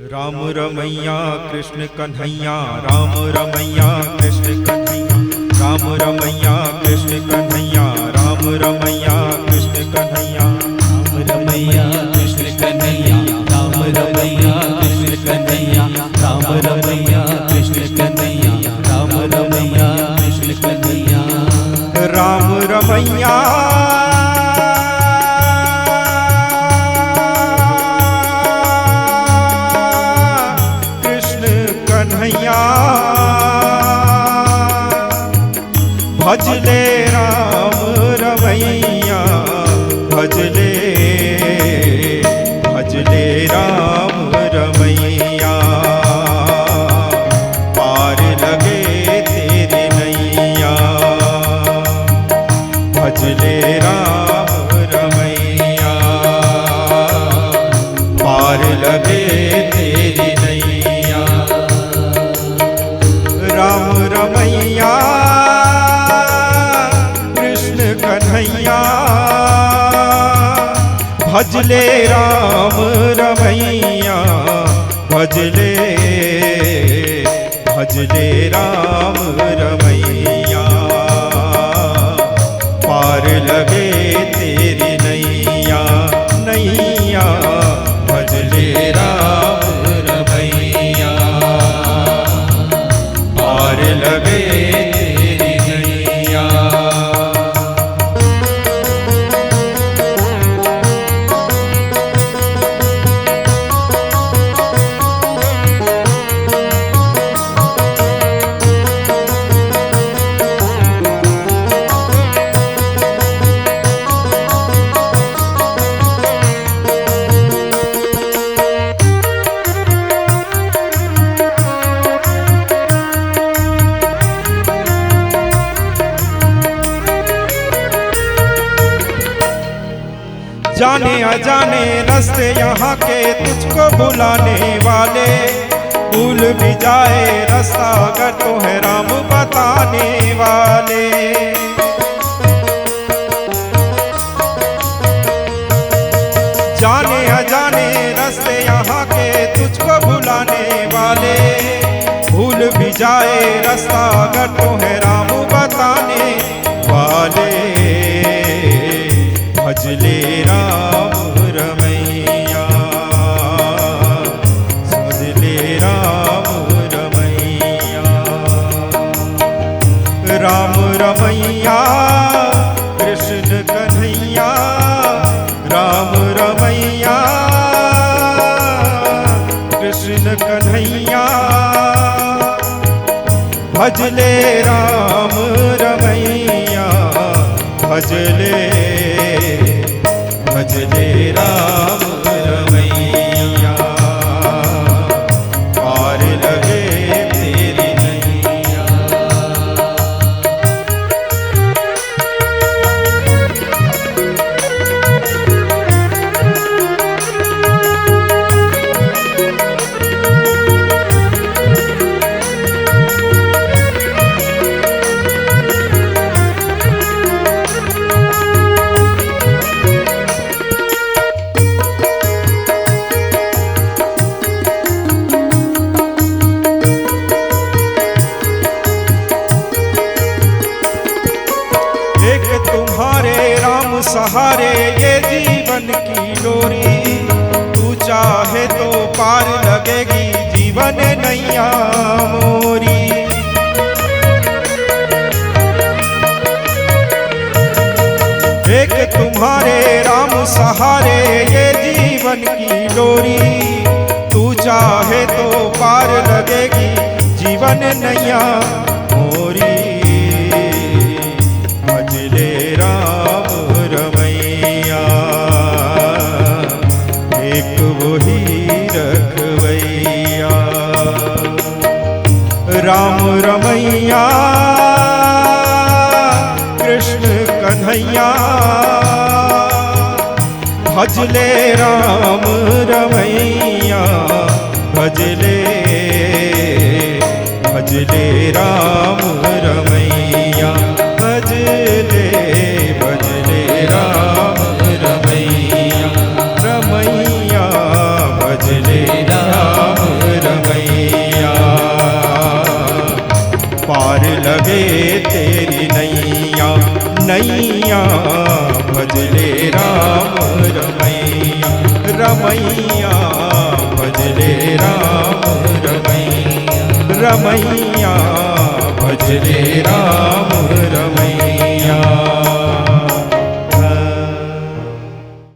राम रमैया कृष्ण कन्हैया, राम रमैया कृष्ण कन्हैया, राम रमैया कृष्ण कन्हैया, राम रमैया कृष्ण कन्हैया, राम रमैया कृष्ण कन्हैया, राम रमैया कृष्ण कन्हैया, राम रमैया कृष्ण कन्हैया, राम रमैया कृष्ण कन्हैया, राम रमैया भजले राम रमैया, भजले भजले राम रमैया, पार लगे तेरी नैया, भजले राम रमैया, पार लगे तेरी नैया, राम रमैया कन्हैया, भजले राम रमैया, भजले भजले राम रमैया, पार लगे तेरी नैया, नैया, भजले राम रमैया, पार लगे जाने अजाने रास्ते यहाँ के तुझको बुलाने वाले, भूल भी जाए रास्ता अगर तो है राम बताने वाले। जाने अजाने रास्ते यहाँ के तुझको बुलाने वाले, भूल भी जाए रास्ता अगर तो है राम बताने वाले, भजले राम रमैया, भजले राम रमैया, राम रमैया कृष्ण कन्हैया, राम रमैया कृष्ण कन्हैया, भजले राम रमैया, भजले भजले राम रमैया, पार लगे तेरी नैया। तुम्हारे राम सहारे ये जीवन की डोरी, तू चाहे तो पार लगेगी जीवन नैया मोरी। एक तुम्हारे राम सहारे ये जीवन की डोरी, तू चाहे तो पार लगेगी जीवन नैया मोरी, भजले राम रमैया, एक वही रखवैया, राम रमैया कृष्ण कन्हैया, भजले राम रमैया, भजले भजले राम रमैया, भजले भजले राम रमैया, रमैया भजले राम पार लगे तेरी नैया नैया भजले राम रमैया रमैया भजले राम रमैया रमैया भजले राम रमैया।